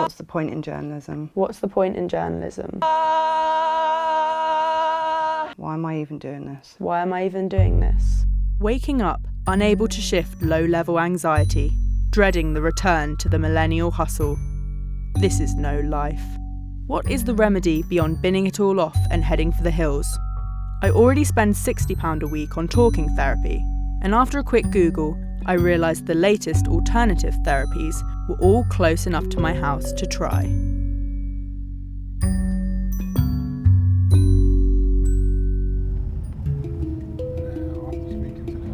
What's the point in journalism? What's the point in journalism? Why am I even doing this? Why am I even doing this? Waking up, unable to shift low-level anxiety, dreading the return to the millennial hustle. This is no life. What is the remedy beyond binning it all off and heading for the hills? I already spend £60 a week on talking therapy, and after a quick Google, I realised the latest alternative therapies were all close enough to my house to try.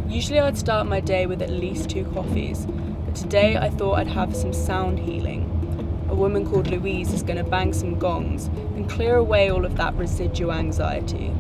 Usually I'd start my day with at least 2 coffees, but today I thought I'd have some sound healing. A woman called Louise is going to bang some gongs and clear away all of that residual anxiety.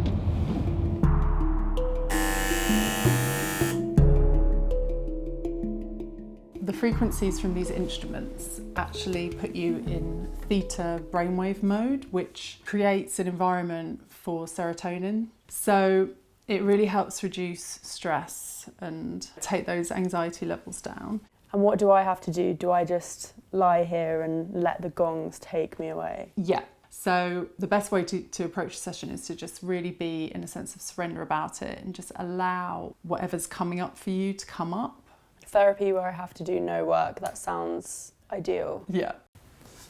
The frequencies from these instruments actually put you in theta brainwave mode, which creates an environment for serotonin. So it really helps reduce stress and take those anxiety levels down. And what do I have to do? Do I just lie here and let the gongs take me away? Yeah. So the best way to approach a session is to just really be in a sense of surrender about it and just allow whatever's coming up for you to come up. Therapy where I have to do no work, that sounds ideal. Yeah.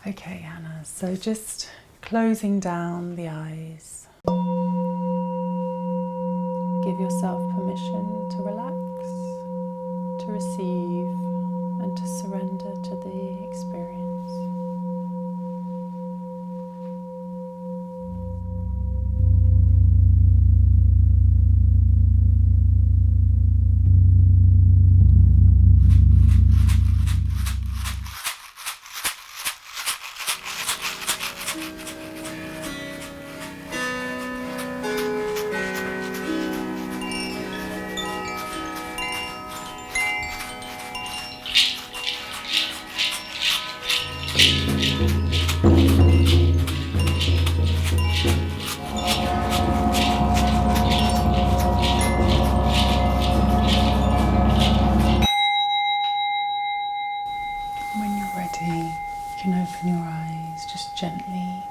Okay, Hannah, so just closing down the eyes. Give yourself permission to relax, to receive, and to surrender to the experience. When you're ready, you can open your eyes just gently.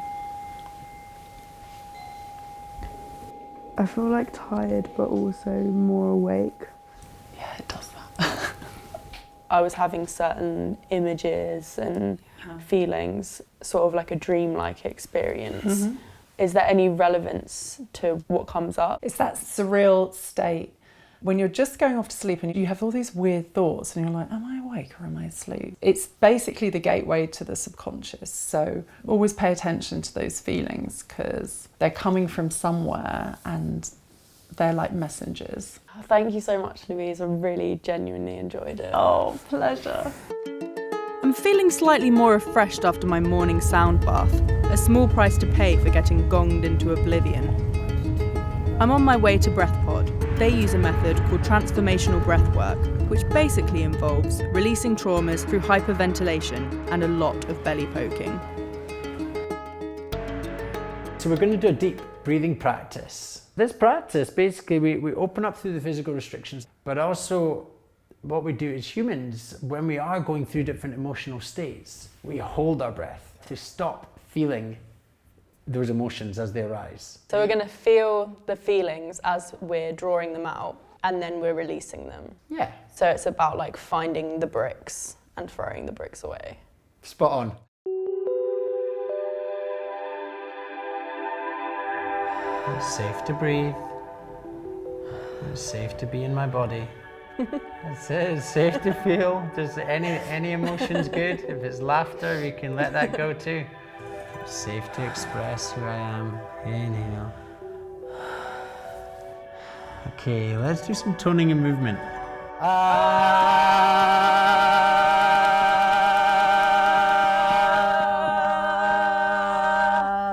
I feel like tired but also more awake. Yeah, it does that. I was having certain images and feelings, sort of like a dreamlike experience. Mm-hmm. Is there any relevance to what comes up? It's that surreal state when you're just going off to sleep and you have all these weird thoughts and you're like, am I awake or am I asleep? It's basically the gateway to the subconscious. So always pay attention to those feelings because they're coming from somewhere and they're like messengers. Thank you so much, Louise. I really genuinely enjoyed it. Oh, pleasure. I'm feeling slightly more refreshed after my morning sound bath, a small price to pay for getting gonged into oblivion. I'm on my way to BreathPod. They use a method called transformational breathwork, which basically involves releasing traumas through hyperventilation and a lot of belly poking. So we're going to do a deep breathing practice. This practice, basically, we open up through the physical restrictions, but also what we do as humans, when we are going through different emotional states, we hold our breath to stop feeling those emotions as they arise. So we're going to feel the feelings as we're drawing them out and then we're releasing them. Yeah. So it's about like finding the bricks and throwing the bricks away. Spot on. It's safe to breathe. It's safe to be in my body. That's it, it's safe to feel. Does any emotion's good. If it's laughter, you can let that go too. It's safe to express who I am. Inhale. Okay, let's do some toning and movement.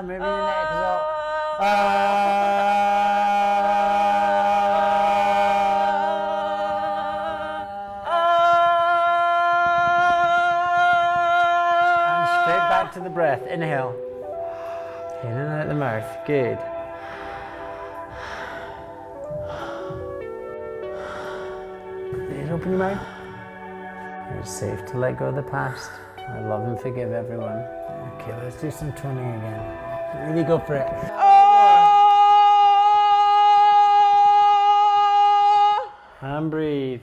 Maybe the neck is up. And straight back to the breath. Inhale. In and out the mouth. Good. Please open your mouth. It's safe to let go of the past. I love and forgive everyone. Okay, let's do some toning again. Really go for it. And breathe.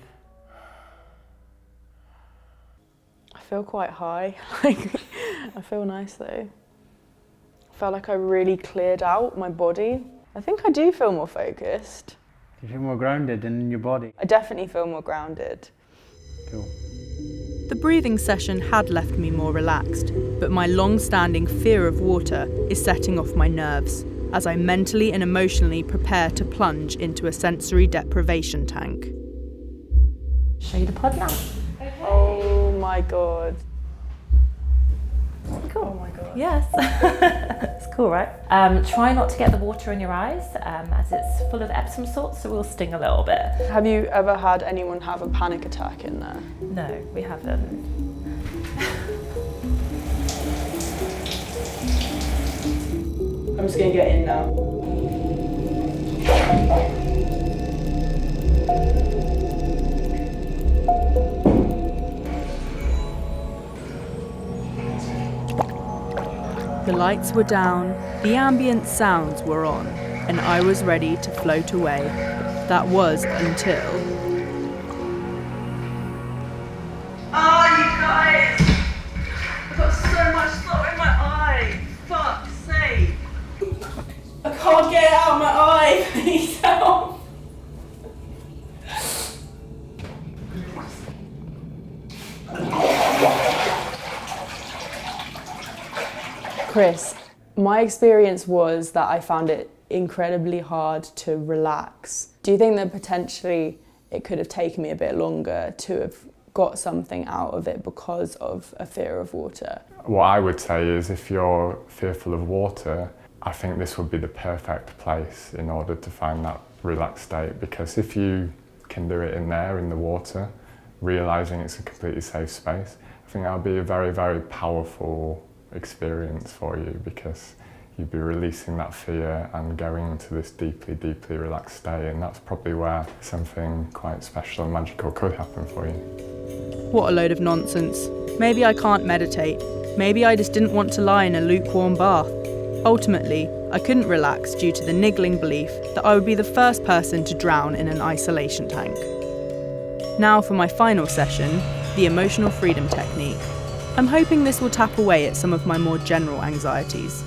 I feel quite high. I feel nice though. I felt like I really cleared out my body. I think I do feel more focused. You feel more grounded in your body. I definitely feel more grounded. Cool. The breathing session had left me more relaxed, but my long-standing fear of water is setting off my nerves as I mentally and emotionally prepare to plunge into a sensory deprivation tank. Show you the pod now. Oh my god. Cool. Oh my god. Yes. It's cool, right? Try not to get the water in your eyes as it's full of Epsom salts, so it will sting a little bit. Have you ever had anyone have a panic attack in there? No, we haven't. I'm just gonna get in now. The lights were down, the ambient sounds were on, and I was ready to float away. That was until... Oh, you guys! I've got so much stuff in my eye! Fuck's sake! I can't get it out of my eye! Please help! Chris, my experience was that I found it incredibly hard to relax. Do you think that potentially it could have taken me a bit longer to have got something out of it because of a fear of water? What I would say is if you're fearful of water, I think this would be the perfect place in order to find that relaxed state, because if you can do it in there, in the water, realising it's a completely safe space, I think that'll be a very, very powerful experience for you, because you'd be releasing that fear and going into this deeply, deeply relaxed state, and that's probably where something quite special and magical could happen for you. What a load of nonsense. Maybe I can't meditate. Maybe I just didn't want to lie in a lukewarm bath. Ultimately, I couldn't relax due to the niggling belief that I would be the first person to drown in an isolation tank. Now for my final session, the emotional freedom technique. I'm hoping this will tap away at some of my more general anxieties.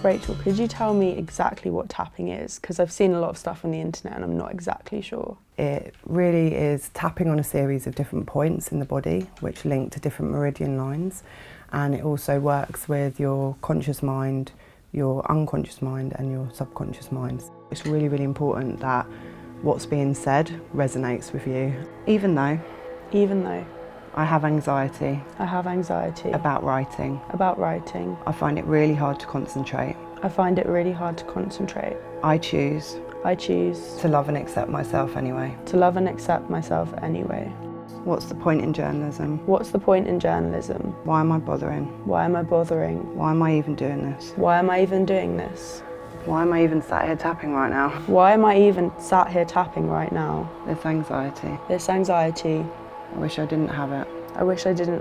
Rachel, could you tell me exactly what tapping is? Because I've seen a lot of stuff on the internet and I'm not exactly sure. It really is tapping on a series of different points in the body which link to different meridian lines, and it also works with your conscious mind, your unconscious mind and your subconscious mind. It's really, really important that what's being said resonates with you. Even though I have anxiety about writing. I find it really hard to concentrate. I choose to love and accept myself anyway. What's the point in journalism? Why am I bothering? Why am I even doing this? Why am I even sat here tapping right now? This anxiety. I wish I didn't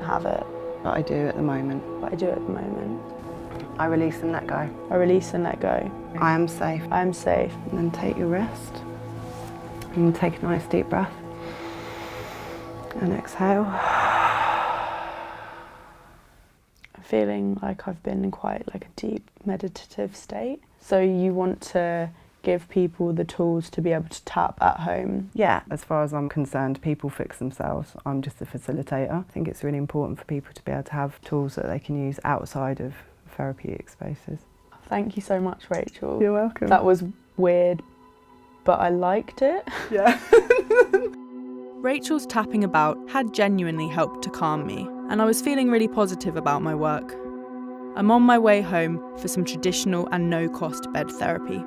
have it. But I do at the moment. I release and let go. I am safe. And then take your rest. And take a nice deep breath. And exhale. I'm feeling like I've been in quite like a deep meditative state. So you want to give people the tools to be able to tap at home? Yeah, as far as I'm concerned, people fix themselves. I'm just a facilitator. I think it's really important for people to be able to have tools that they can use outside of therapeutic spaces. Thank you so much, Rachel. You're welcome. That was weird, but I liked it. Yeah. Rachel's tapping about had genuinely helped to calm me, and I was feeling really positive about my work. I'm on my way home for some traditional and no-cost bed therapy.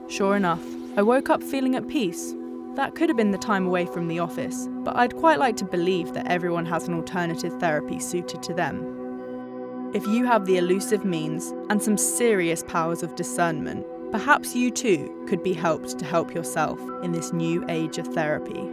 Sure enough, I woke up feeling at peace. That could have been the time away from the office, but I'd quite like to believe that everyone has an alternative therapy suited to them. If you have the elusive means and some serious powers of discernment, perhaps you too could be helped to help yourself in this new age of therapy.